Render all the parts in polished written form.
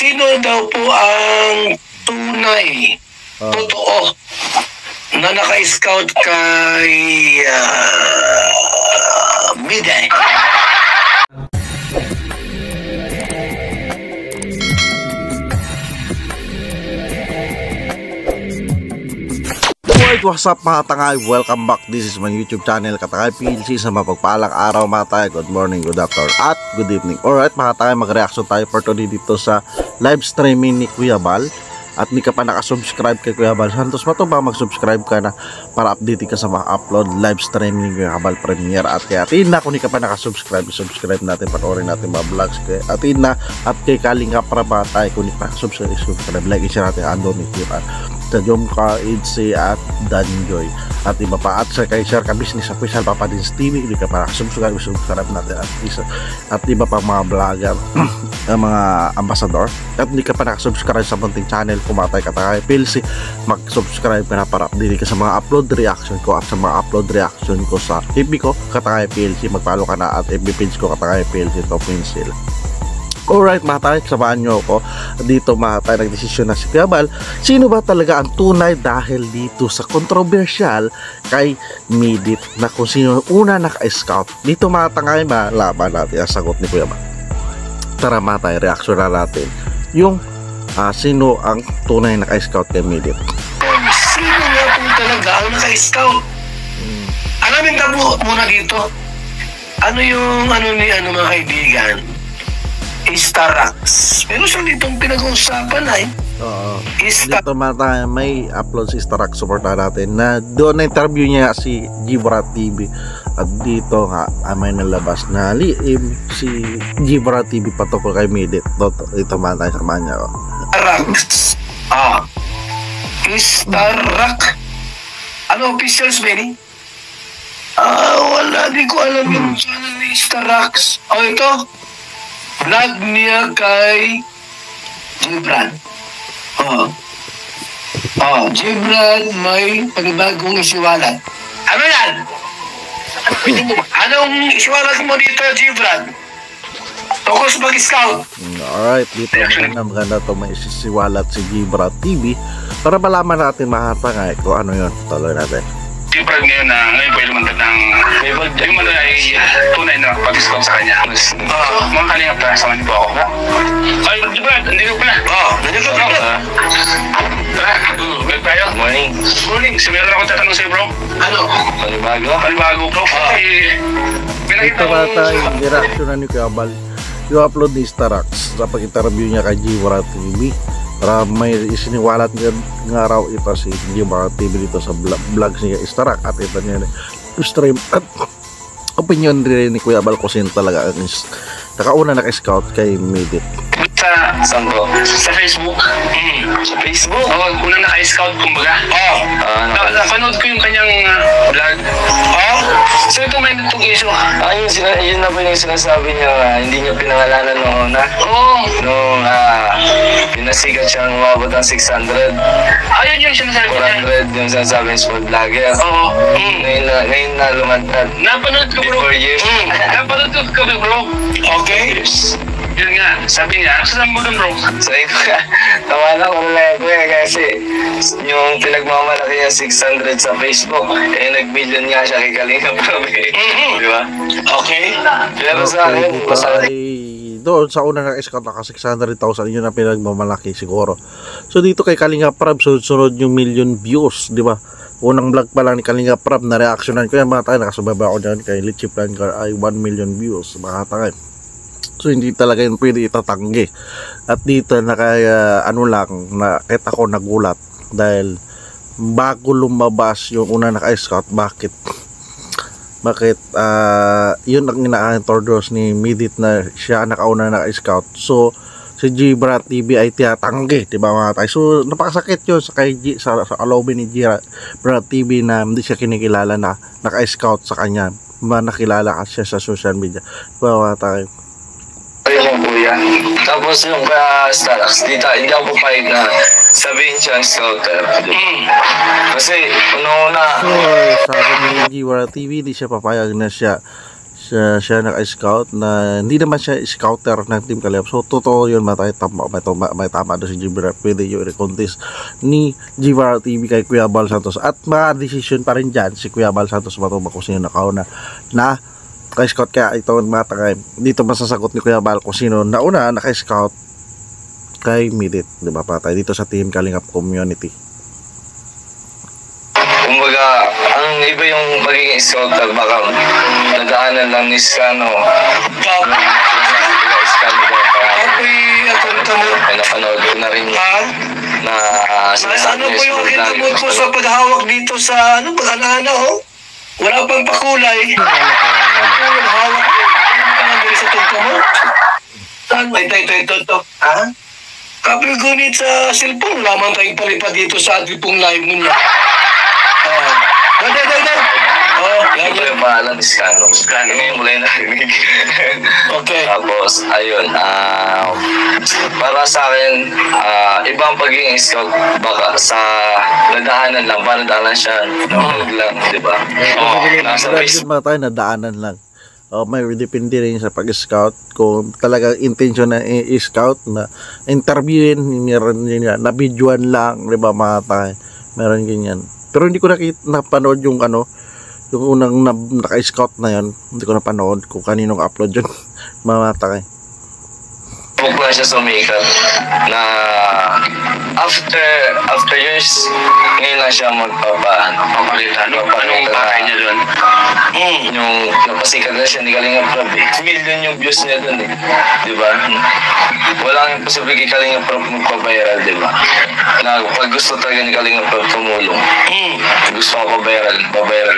sino daw po ang tunay, totoo, na naka-scout kay Mide? What's up mga tangay? Welcome back. This is my YouTube channel, Katangay PLC. Sa mapagpalang araw mga tayo. Good morning, good afternoon, at good evening. Alright mga tangay, mag-reaction tayo for today dito sa live streaming ni Kuya Bal. At hindi ka pa nakasubscribe kay Kuya Bal Santos, ba mag-subscribe ka na para update ka sa mga upload live streaming ni Kuya Bal Premiere. At kaya atin na, kung hindi ka pa nakasubscribe, subscribe natin, panoorin natin mga vlogs kay atin na. At kay Kalinga para ba tayo, kung hindi pa subscribe, like i-share natin Ando Mikiran sa Jomcar, Idsi at Danjoy at iba pa. At sa kay Share Ka Business Official Papa Dins TV, hindi ka pa nakasubscribe, subscribe natin at iba pa mga vlogger mga ambassador. At hindi ka pa nakasubscribe sa munting channel Kumatay Katangay PLC, mag-subscribe ka na para update ka sa mga upload reaction ko at sa mga upload reaction ko sa FB ko Katangay PLC. Mag-follow ka na at FB page ko Katangay PLC to pencil. Alright mga tayo, samahan nyo ako dito mga tayo. Nagdesisyon na si Kuya Bal, sino ba talaga ang tunay dahil dito sa controversial kay Midit na kung sino una naka-scout. Dito mga tangay, malaman natin ang sagot ni Kuya Bal. Tara mga tayo, reaction na natin yung sino ang tunay naka-scout kay Midit. Sino nga po talaga ang naka-scout? Alamin ka po muna dito. Ano yung mga kaibigan? Starax. Pero siya ditong pinag-uusapan ay dito mata may upload si Starax, supportan natin na doon na interview niya si Gibra TV. At dito nga may nalabas na liim si Gibra TV patungkol kay Midit. Dito mata sa kanya Starax. Starax. Ano officials, Benny? Wala, di ko alam yung channel ni Starax. Ito vlog niya kay Gibran. Gibran may panibagong isiwalat. Ano yan? Anong isiwalat mo dito, Gibran? Tungkol sa mag-scout. Alright, dito maganda to, may isisiwalat si Gibra TV para malaman natin mahatangay kung ano yun. Tuloy natin. Gibran ngayon ngayon pa lumantad ng yung mga ay tunay na pag-scout sa kanya. Mga kalingap na sama niyo po ako. Ay, Gibran, nandito pala. Nandito pala. Tara, good tayo. Morning. Morning, meron ako tatanong sa'yo, bro. Ano? Panibago, bro. Dito bata yung reaction na ni Kuya Bal, yung upload ni Starax sa pag-interview niya kay Gibra TV. Para may isiniwalat nga raw ito si Gibra TV dito sa vlogs niya Starax. At ito niya stream at opinion rin ni Kuya Bal kung sino talaga ang nakauna naka-scout kay Midit. Saan bro? Sa Facebook. Sa Facebook? Unang naka-scout kumbaga. Napanood ko yung kanyang vlog. So ito may itong issue. Yun na po yung sinasabi niya, hindi niya pinangalanan noong una. Nung pinasikat siyang umabot ng 600. Ayun yung sinasabi niya. 400 yung sinasabi ng small vlogger. Ngayon na lumantad. Napanood ko bro. 4 years. Napanood ko bro. Okay. Yun nga, sabi niya, saan mo doon bro? Sabi ko ka, tawa na ko na ko kasi yung pinagmamalaki niya 600 sa Facebook, nag-million nga siya kay Kalinga Prab. Di ba? Okay. Pero sa akin, doon sa una naka-scout naka 600,000 yun ang pinagmamalaki siguro. So dito kay Kalinga Prab, sunod yung million views, di ba? Unang vlog pa lang ni Kalinga Prab na reactionan ko yan mga tayo, nakasubaba ko dyan kay Litchi Plancar ay 1 million views mga tayo. So hindi talaga yun pwede itatanggi. At dito na kaya lang na kahit ako nagulat dahil bago lumabas yung una naka-scout, bakit yun ang ina-endorse ni Midit na siya nakauna naka-scout. So si Gibra TV ay tiyatanggi, diba mga tayo? So napakasakit yun sa alawin ni Gibra TV na hindi siya kinikilala na naka-scout sa kanya, nakilala siya sa social media, diba mga tayo? yung kuya. Tapos yung Starax, hindi ako papayag na sabihin siya ang scouter. Kasi una-una. So, sa akin ni Gibra TV, di siya papayag na siya siya naka-scout na hindi naman siya scouter ng Team Kalingap. So totoo yun, may tama doon si Gibra. Pwede yung contest ni Gibra TV kay Kuya Bal Santos, at decision pa rin dyan si Kuya Bal Santos matubak kung sino nakauna na naka-scout. Kaya ito mga takay, dito masasagot ni Kuya Bal kung sino nauna naka-scout kay Midit, di ba patay dito sa Team Kalingap community. Kumbaga, ang iba yung pagiging scouter, baka nadaanan lang ni Scano. Scano daw Ako'y akunta mo. ay napanood ko na rin na Ano po yung kinamot mo sa paghawak dito sa ano, pag-ana-ana Wala pang pakulay. Hawak mo. Ano ka nandun sa tungka mo? Saan mo? Ito. Ha? Kapil gunit sa cellphone. Lamang tayong palipad dito sa ating pong live mo niya. Yan yung pangalan ni Scano. Scano ngayon mula yung narinig. Okay. Tapos, ayun, para sa akin, ibang pagiging scout, baka sa nadaanan lang, paano nadaanan siya, nahulog lang, di ba? Nasa Facebook tayo nadaanan lang. May depende rin sa pag-scout kung talagang intention na i-scout na interviewin, na videoan lang, di ba mga tayo, meron ganyan. Pero hindi ko napanood yung yung unang naka-scout na yun. Hindi ko napanood kung kaninong upload yun. Mamatay. Huwag na siya sumikat na after years, ngayon lang siya Papakita. Anong pakay niya doon? Yung napasikat na siya ni Kalingap Rob eh. Million yung views niya doon eh. Diba? Walang posible kay Kalingap Rob magpa-viral, diba? Na pag gusto talaga ni Kalingap Rob tumulong, gusto ko pa-viral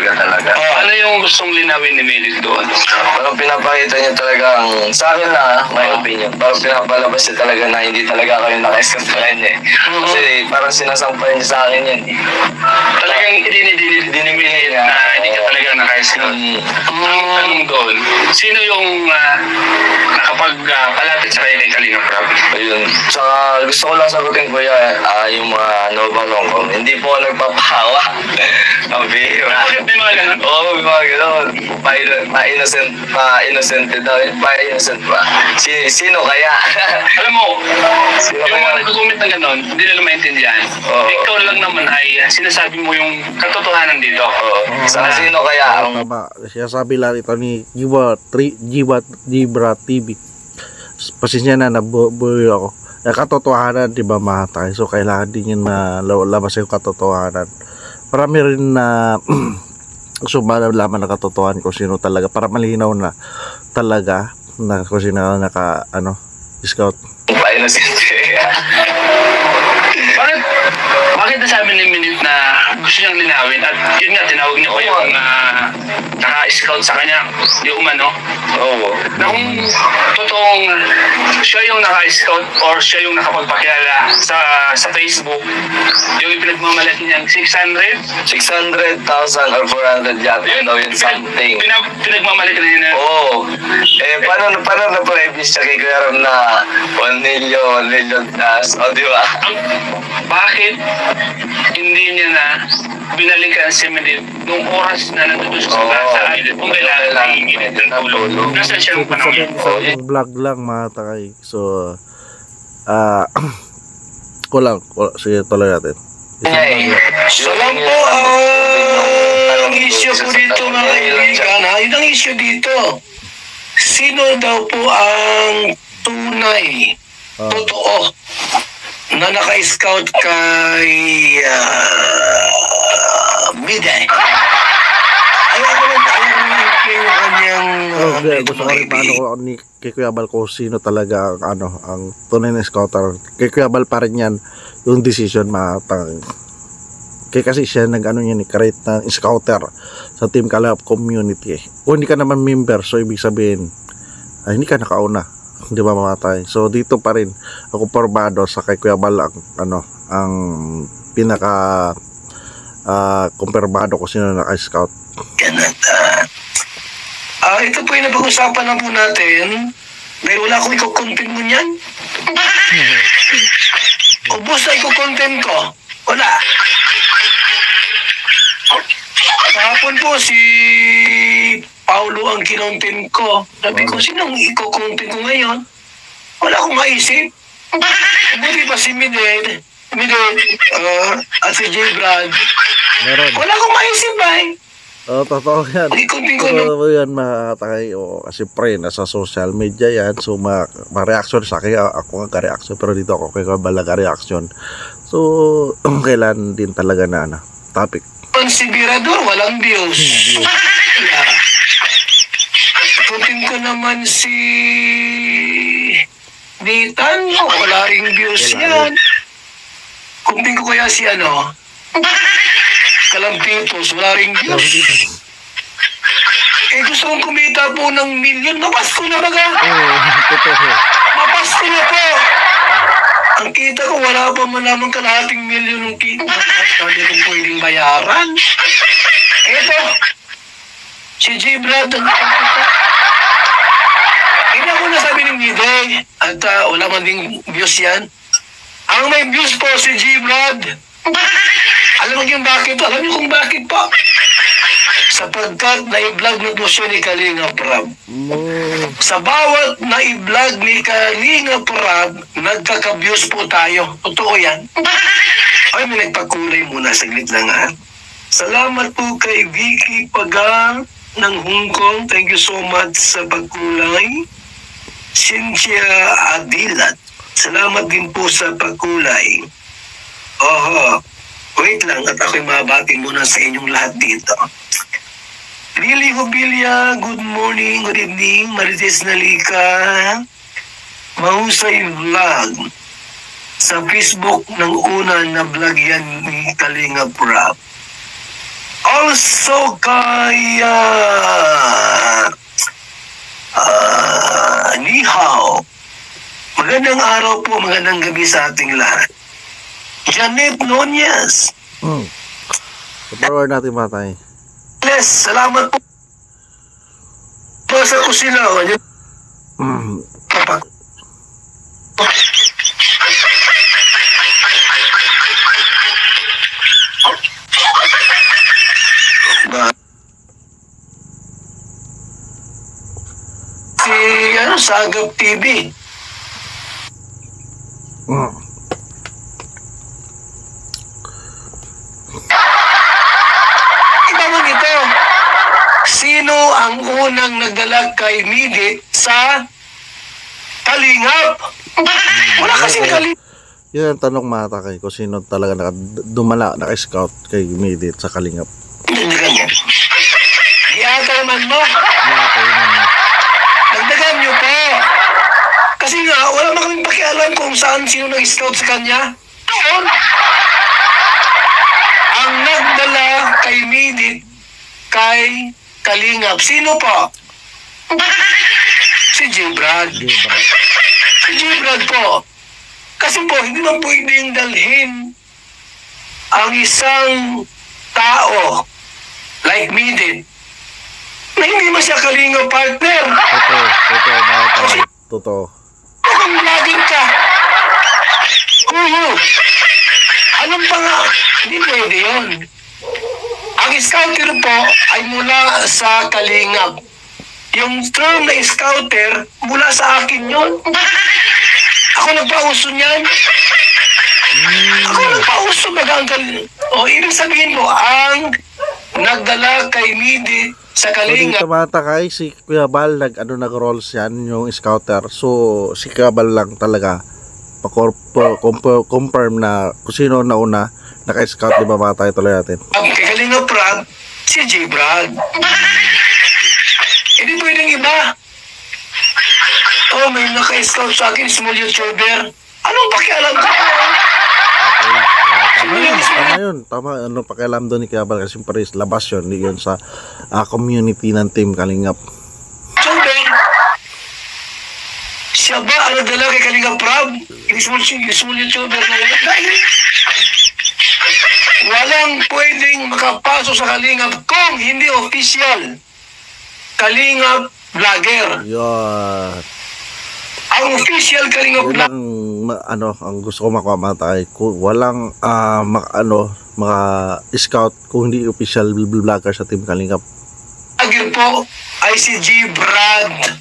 ka talaga. Ano yung gustong linawin ni Melit doon? Parang pinapakita niya talaga sa akin na, my opinion, parang pinapalabas niya talaga na hindi talaga kayo naka-scout sa kanya eh. Kasi parang sinasampay niya sa akin yan eh. Talagang dinimilit na hindi ka talaga naka-scout. Ang tanong doon, sino yung nakapagpalapit sa kay Kalingap Rob? Ayun. Saka gusto ko lang sagutin kuya, yung mga Nova Longkong, hindi po ako nagpapahawa. Bakit may mga ganun? Oo, may mga ganun. Pa-innocent daw. Pa-innocent ba? Sino kaya? Alam mo, Sino yung kaya? mga nagugumit ng ganun, hindi nila maintindihan. Oo. Ikaw lang naman ay sinasabi mo yung katotohanan dito. Oo. Saka sino kaya? Tama. Siya sabi lang ito ni Gibra TV. Pasensya na nabuhay ako. Katotohanan, di ba mahatay? So kailangan din yun na labas yung katotohanan. Marami rin na so malaman na katotohanan kung sino talaga, para malinaw na talaga na kung sino scout. Pa-innocent. Bakit nasabi ni Minute na gusto niyang linawin at yun nga, tinawag niya pa yung naka-scout sa kanya, yung umano? Oo. Na kung totoong siya yung naka-scout or siya yung nakapagpakilala sa Facebook, yung ipinagmamalaki niyang 600? 600,000 or 400 yata daw yun something. Pinagmamalaki na niya na. Oo. Paano na previous siya kay Kuya Ram na 1 million plus? O, di ba? Bakit hindi niya na binalikan si Minute nung oras na nandun sa island kung kailangan hihingi ng tulong? Nasaan siya nung panahon yun? Isang vlog lang mga takay. So sige, tuloy natin. So lang po ang issue po dito mga kaibigan. Yun ang issue dito. Sino daw po ang tunay, totoo, na naka-scout kay Miday? Ayaw ko lang yung kanyang Gusto ko rin paano ni kay Kuya Bal kung sino talaga ang tunay na scouter. Kay Kuya Bal pa rin yan yung decision matang. Kasi siya create na scouter sa Team Kalingap community. Kung hindi ka naman member, so ibig sabihin hindi ka nakauna, di ba mamatay? So dito pa rin ako pormado sa kay Kuya Bal ang pinaka kumpirmado ko sino naka-scout. Ito po yung napag-usapan na po natin. Dahil wala akong iko-content mo niyan. Ubus na iko-content ko. Wala. Kahapon po si Paulo ang kinontent ko. Sabi ko, sinong iko-content ko ngayon? Wala akong maisip. Buti pa si Miden, at si J. Brad. Meron. Wala akong maisip ay. Totoo yan. Ikunting ko Totoo yan mga takay. Kasi pre, nasa social media yan. So, ma-reaction sa akin. Ako nga ka-reaction. Pero dito ako kay Kabal ka-reaction. So, kailan din talaga na topic. Si Birador, walang views. Yeah. Ikunting ko naman si Nathan, wala ring views yan. Kunting ko kaya si Kalampitos, wala ring views. Gusto kong kumita po ng milyon. Mapasko na baga. Mapasko na po. Ang kita ko, wala pa man lamang kalahating milyon ng kita. Sabi kong pwedeng bayaran. Ito, si J. Brad, hindi ako nasabi ng Miday. At wala man ding views yan. Ang may views po si J. Brad. Alam mo yung bakit? Alam niyo kung bakit po? Sapagkat na-vlog na po siya ni Kalinga Prab. Sa bawat na-vlog ni Kalinga Prab, nagkaka-views po tayo. Totoo yan. Ay, may nagpakulay muna. Saglit lang ha. Salamat po kay Vicky Pagang ng Hong Kong. Thank you so much sa pagkulay. Cynthia Adilat. Salamat din po sa pagkulay. Wait lang at ako'y mabati muna sa inyong lahat dito. Lily Hobilia, good morning, good evening. Marites Nalika. Mahusay vlog. Sa Facebook ng una na vlog yan ni Kalinga Prab. Also kaya Ni Hao. Magandang araw po, magandang gabi sa ating lahat. Janet Nunez. Forward natin matay. Les, salamat po. Basa ko sila. Si Sagap TV. Itanong ito, sino ang unang nagdala kay Midit sa Kalingap? Wala kasing Kalingap. Yun ang tanong matakay kung sino talaga naka-scout kay Midit sa Kalingap. Dagdagan. Iyata naman mo. Dagdagan niyo po. Kasi nga, wala na kaming pakialam kung saan sino nag-scout sa kanya. Doon. Ang nagdala kay Midit kay Kalingap. Sino po? Si J. Brad. Si J. Brad po. Kasi po, hindi man pwedeng dalhin ang isang tao like Midit na hindi mo siya Kalingap partner. Totoo, mga tao. Totoo. Kung vlogging ka, anong pa nga? Hindi pwede yun. Ang scouter po ay mula sa Kalingap. Yung term na scouter, mula sa akin yun. Ako nagpauso niyan. Ako nagpauso bagang Kalingap. O, ibig sabihin mo, ang nagdala kay Midit sa Kalingap. Dito matakay, si Kuya Bal nag-rolls yan, yung scouter. So, si Kuya Bal lang talaga confirm na kung sino na una naka-scout, di ba matay tuloy natin. Kay Kalinga Prab, si J. Brad. Hindi pwedeng iba. May naka-scout sa akin, small YouTuber. Anong pakialam ko? Tama, ano pakialam doon ni Kuya Bal kasi pares labas yun, hindi yun sa community ng Team Kalingap. Siya ba ang nagdala kay Kalinga Prab? Small YouTuber na yun. Dahil walang pwedeng makapasok sa Kalingap kung hindi official Kalingap vlogger. Yan. Ang official Kalingap vlogger. Ang gusto ko makamatay, walang maka-scout kung hindi official vlogger sa Team Kalingap. Vlogger po ay ay si G. Brad.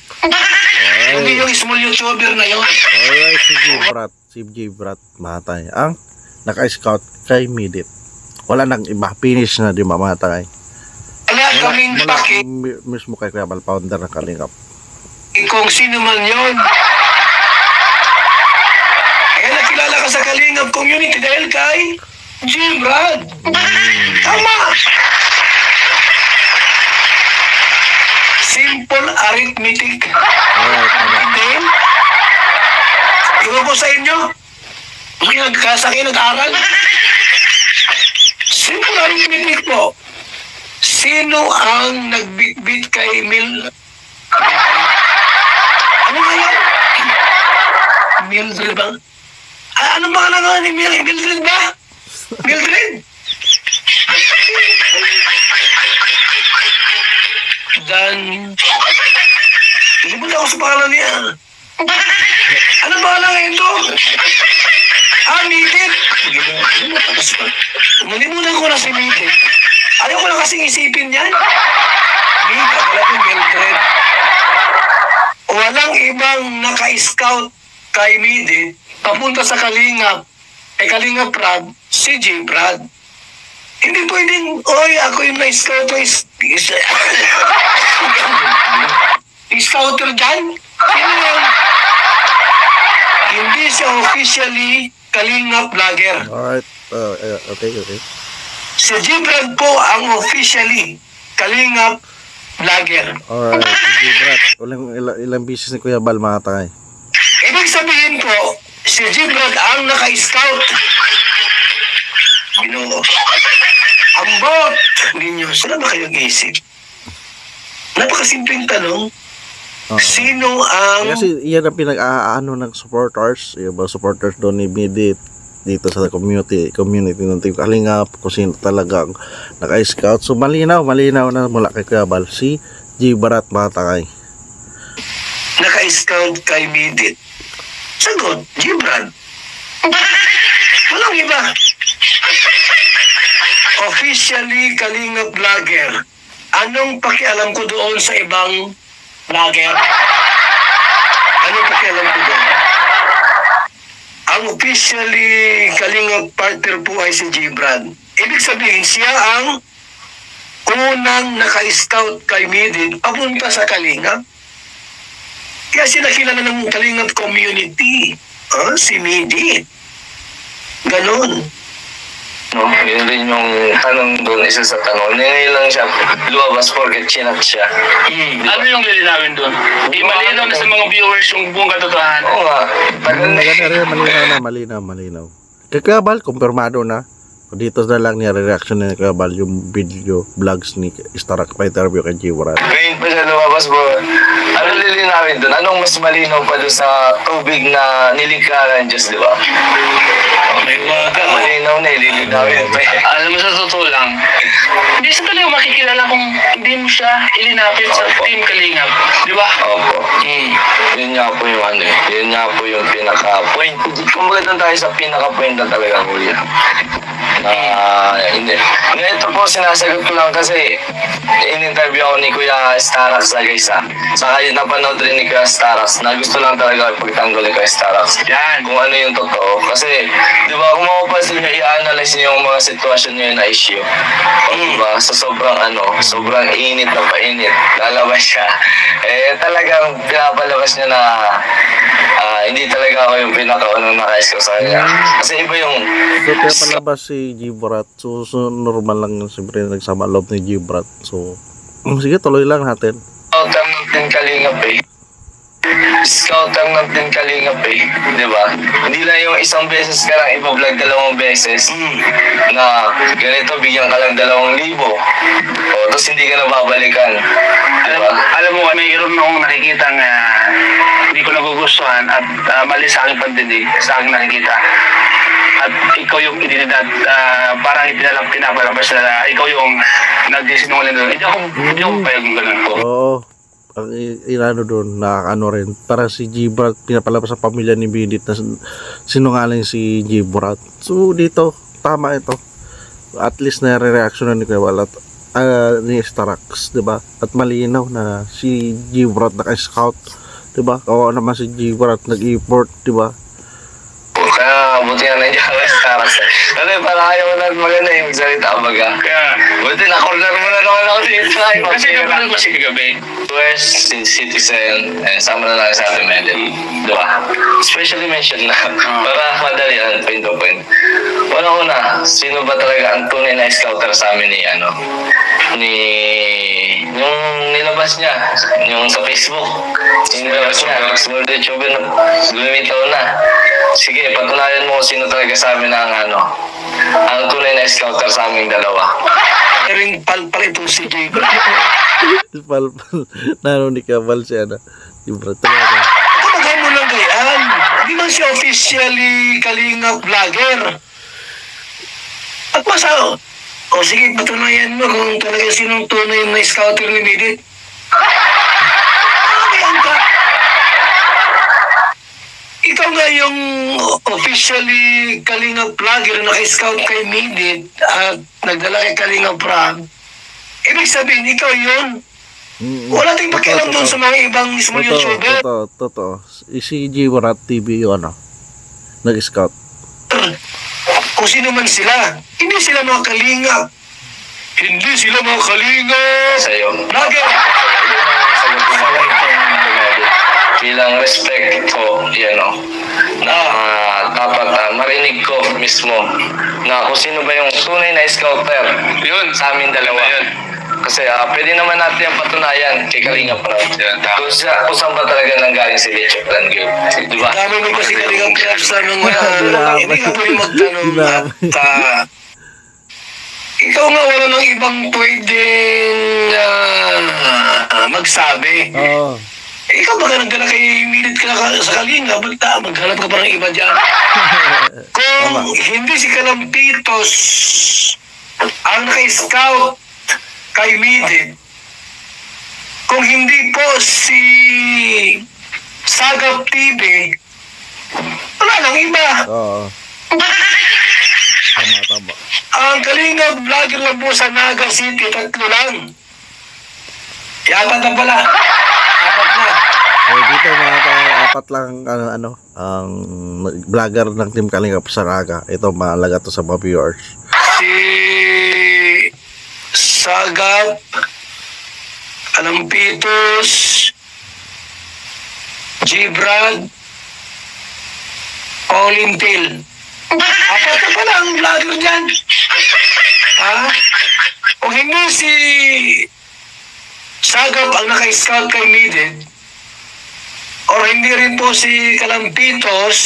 Hindi yung small YouTuber na yun. Alright, si G. Brat Matay ang naka-scout kay Midit. Wala nang iba, finish na di mamatay. Wala kaming pakit Mismo kay Kuya Bal, founder ng Kalingap. kung sino man yun. Kaya nakilala ka sa Kalingap community dahil kay G. Brad. Tama. Simple arithmetic. Then, iwan ko sa inyo. May nagkasakit nag-aral. Simple arithmetic po. Sino ang nagbitbit kay ano nga yan? Mildred ba? Ano ba nga ni Mildred ba? Mildred? Dan... Hindi ako sa pangalan niya. Ano pangalan ngayon to? Midit. Nalimunan ko na si Midit. Ayaw ko lang kasing isipin yan. Midit, akala ko Mildred. Walang ibang naka-scout kay Midit papunta sa Kalingap. Kalingap Brad, si J. Brad. Hindi pwedeng, oy, ako yung na-scout ko scouter dyan? Sino yun? Hindi siya officially Kalingap vlogger. Alright, okay. Si J. Brad po ang officially Kalingap vlogger. Alright, si G. Brat. Ilang bisis ni Kuya Bal Matay. Ibig sabihin po, si J. Brad ang naka-scout. Ambot ninyo, saan ba kayong isip? Napakasimpleng tanong. Sino ang... Kasi yan ang pinag-aano ng supporters. Yung mga supporters doon ni Midit dito sa community ng Team Kalingap, kung sino talaga ang naka-scout. So malinaw na mula kay Kuya Bal, si G. Brat Matay. Naka-scout kay Midit. Sagot, G. Brad. Walang iba. Officially Kalingap vlogger. Anong pakialam ko doon sa ibang vlogger? Anong pakialam ko doon? Ang officially Kalingap partner po ay si J. Brad. Ibig sabihin, siya ang unang naka-scout kay Midit papunta sa Kalingap. Kaya sila kilala ng Kalingap community. Si Midit. Ganon. No, yun din yung tanong doon, isa sa tanong. Ngayon lang siya lumabas porket chinat siya. Ano yung lilinawin doon? Malinaw na sa mga viewers yung buong katotohanan. Oo nga. Maganda rin, malinaw. Kay Kuya Bal, kumpirmado na. Dito na lang niya reaction ni Kuya Bal yung video, vlogs ni Starak pa interview kay G. Brat. Ngayon pa siya lumabas po. Ano lilinawin doon? Anong mas malinaw pa doon sa tubig na nilikha ng Diyos, di ba? Malinaw na, lilinawin pa. Alam mo, sa totoo lang, hindi sa talaga makikilala kung hindi mo siya ilinapit sa Team Kalingap. Di ba? Opo. Yun nga po yung ano eh. Yun nga po yung pinaka-point. Kumbaga doon tayo sa pinaka-point na talaga, kuya. Hindi. Ngayon ito po, sinasagot ko lang kasi in-interview ako ni Kuya Starax na guys Saka yun, napanood rin ni Kuya Starax na gusto lang talaga ipagtanggol ni Kuya Starax. Yan. Kung ano yung totoo. Kasi, di ba, kung mapapansin nyo, i-analyze nyo yung mga sitwasyon nyo na issue. Diba? So, sobrang init na painit. Lalabas siya. Talagang pinapalabas niya na hindi talaga ako yung pinakaunang nakais ko sa kanya. Kasi iba yung... So, kaya palabas si G. Brat. So normal lang yung siyempre nagsama loob ni G. Brat. So, sige, tuloy lang natin. Scouter ng Team Kalingap Scouter ng Team Kalingap di ba? Hindi lang yung isang beses ka lang iba-vlog 2 beses na ganito, bigyan ka lang 2,000. Tapos hindi ka na babalikan. Diba? Alam mo, mayroon akong nakikita nga hindi ko nagugustuhan at mali sa aking pandinig, sa aking nakikita. At ikaw yung parang pinapalabas na ikaw yung nagsisinungaling doon. Hindi ako payag yung ganun ko. Oo. Ang inano doon, nakakano rin. Para si G. Brat, pinapalabas sa pamilya ni Midit na sinungaling si G. Brat. So dito, tama ito. At least na reaction na ni Kuya Bal. ni Starax, 'di ba? At malinaw na si Gibrat naka-scout, 'di ba? Kawawa naman si Gibrat nag-import, 'di ba? Kaya buti nga nandiyan ka Starax. Kasi parang ayaw mo na maganda yung magsalita baga. Kaya, Buti na-corner mo na naman ako dito. kasi naman ako kasi gabi. West Citizen, sama na lang sa ating medal. Diba? Specially mentioned na. Para madali yan, point to point. Una, sino ba talaga ang tunay na scouter sa amin ni yung nilabas niya, yung sa Facebook. Yung nilabas niya, small YouTuber na lumitaw na. Sige, patunayan mo kung sino talaga sa amin ang tunay na scouter sa aming dalawa. Ring palpal itong si Gibrat. Palpal. Narinig ka, Val, si Gibrat talaga. Kapag mo lang gayan, hindi man siya officially Kalingap vlogger. At masa, sige, patunayan mo kung talaga sinong tunay na scouter ni Midit. Ayan ka. Ikaw nga yung officially Kalingap vlogger na naka-scout kay Midit at nagdala kay Kalingap Prab. Ibig sabihin, ikaw yun. Wala tayong pakialam doon sa mga ibang small YouTuber. Totoo. Si Gibrat TV yung nag-scout. Kung sino man sila, hindi sila mga Kalingap. Hindi sila mga Kalingap. Sa'yo. Vlogger. Bilang respect ko, na dapat marinig ko mismo na kung sino ba yung tunay na scouter yun sa amin dalawa. Kasi pwede naman natin yung patunayan kay Kalinga Prab. Kung saan ba talaga nanggaling si Lecho Plangil. Diba? Dami mo kasi Kalingap Prab sa mga hindi ka pwede magtanong at ikaw nga wala nang ibang pwedeng magsabi. Oo. Ikaw baka nagdala kay Milit ka sa Kalinga, ba't maghanap ka pa ng iba dyan? Kung hindi si Kalampitos ang naka-scout kay Milit, kung hindi po si Sagap TV, wala nang iba. Oo. Tama. Ang Kalinga vlogger lang po sa Naga City, 3 lang. Apat na pala. Apat na. Dito apat lang ang vlogger ng Team Kalingap sa Naga. Ito mahalaga to sa mga viewers. Si Sagap, Kalampitos, Gibrat, Paulintil. Apat na pala ang vlogger dyan. Kung hindi si Sagap ang naka-scout kay Midit, o hindi rin po si Kalampitos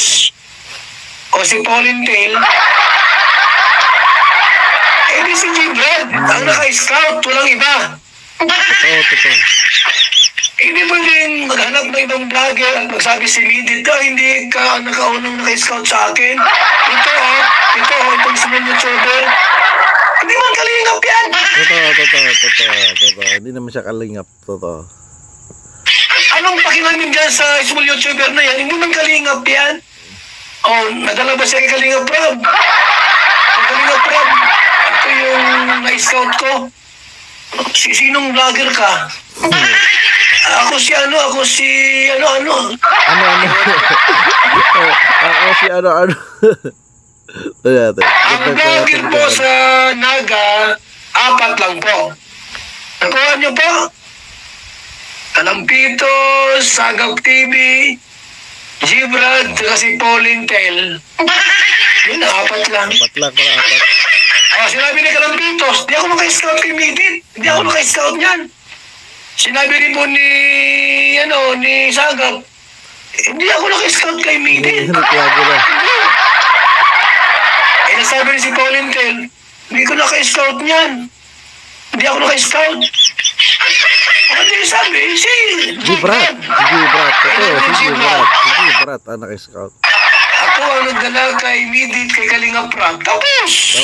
o si Paulintil, hindi si Gibrat ang naka-scout, walang iba. Totoo. Hindi pwedeng maghanap ng ibang vlogger at magsabi si Midit, hindi ka nakaunang naka-scout sa akin. Itong small YouTuber. Hindi man Kalingap yan. Totoo. Hindi naman siya Kalingap. Totoo. Anong pakilamin dyan sa small YouTuber na yan? Hindi man Kalingap yan. Nadala ba siya kay Kalingap Prab? Kay Kalingap Prab, ito yung na-scout ko. Sinong vlogger ka? Ako si ano? Ako si ano. Ang vlogger po sa Naga, 4 lang po. Nakuha niyo po? Kalampitos, Sagap TV, Gibrat, kasi Paulintel. Yun, 4 lang. 4 lang pala, 4. Sinabi ni Kalampitos, di ako naka-scout kay Midit. Hindi ako naka-scout niyan. Sinabi rin po ni Sagap, hindi ako naka-scout kay Midit. Nasabi rin si Paulintel, hindi ko naka-scout niyan. Hindi ako naka-scout. Ano yung sabi? Si Gibrat. Si Gibrat ang naka-scout. Ako ang nagdala kay Midit, kay Kalingap Prab. Tapos!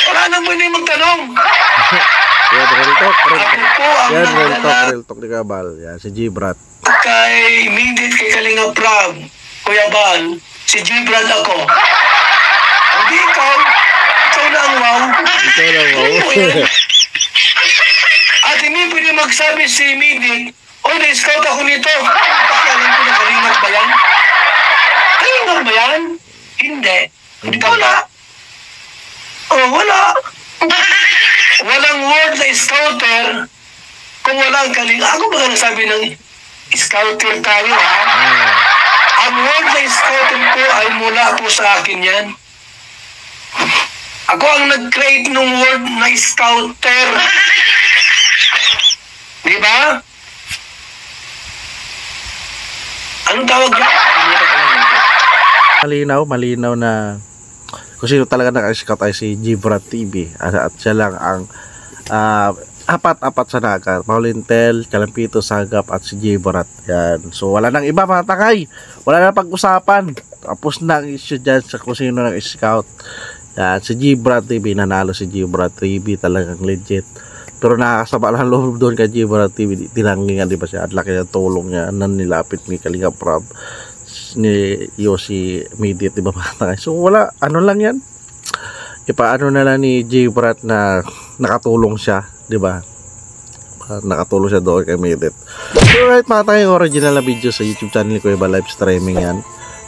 Wala nang pwede magtanong. Yan, real talk. Ako po ang nagdala Real talk ni Kabal. Yan, si Gibrat. kay Midit, kay Kalingap Prab, Kuya Bal, si Gibrat ako. Hindi ikaw, na ang wow. Ikaw lang, Oo, wow. yan. At hindi pwede magsabi si Midi, "Oy, na-scout ako nito." Alam ko na kalingap ba yan? Kalingap ba yan? Hindi. Hindi ka wala. Oh, wala. Walang word na scouter kung walang kalingap. Ako ba nasabi ng scouter tayo, ha? Ang word na scouter ko ay mula po sa akin yan. Ako ang nag-create ng word na scouter. Di ba? Anong tawag yan? Malinaw na kung sino talaga naka-scout ay si Gibrat TV at siya lang ang apat sa naga, Paulintel, Kalampito, Sagap at si Gibrat. Yan. So wala nang iba mga takay, wala nang pag-usapan, tapos na ang issue dyan sa kung sino nag-scout. Yan. Si Gibrat TV, nanalo si Gibrat TV, talagang legit. Pero nakakasama lang loob doon kay Gibrat TV, tinanggingan, di ba siya, at laki ng tulong niya, nilapit ni Kalinga Prab, ni Yossi Mediat, di ba mga takay. So wala, ano lang yan, ipaano na lang ni Gibrat na nakatulong siya, di ba, nakatulong siya doon kay Mediat. So right mga takay, original na video sa YouTube channel ko, iba live streaming yan.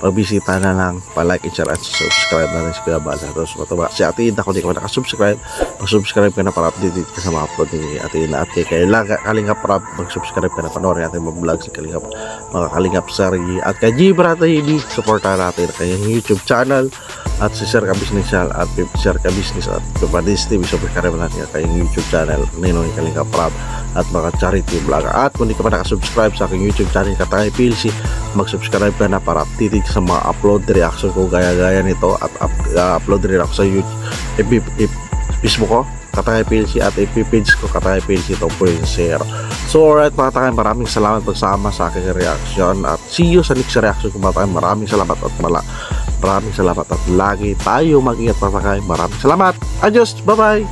Pagbisita na lang, pa-like and share at subscribe na rin si Kuya Bal. Tapos mataba si Ate Ida, kung di ka nakasubscribe, mag-subscribe ka na para update ka sa mga upload ni Ate Ida. At kay Kalingap Prab, mag-subscribe ka na, panoorin natin mga vlog si Kalingap, mga Kalingap Sargi. At kay Gibrat TV, supportan natin kanyang YouTube channel at si Sir Ka Business at Sir Ka Business at Kapadis TV, subscribe natin kanyang YouTube channel, Ninong Kalingap Prab at mga charity vlog. At kung di ka pa nakasubscribe sa aking YouTube channel, Katay PLC, mag-subscribe ka na para update sa mga upload reaction ko gaya-gaya nito, at upload rin ako sa YouTube, Facebook ko Katay PLC at FB page ko Katay PLC 2.0. So alright mga takay, maraming salamat pagsama sa aking reaction at see you sa next reaction ko mga takay. Maraming salamat at lagi tayo mag-ingat mga takay. Maraming salamat, adios, bye bye.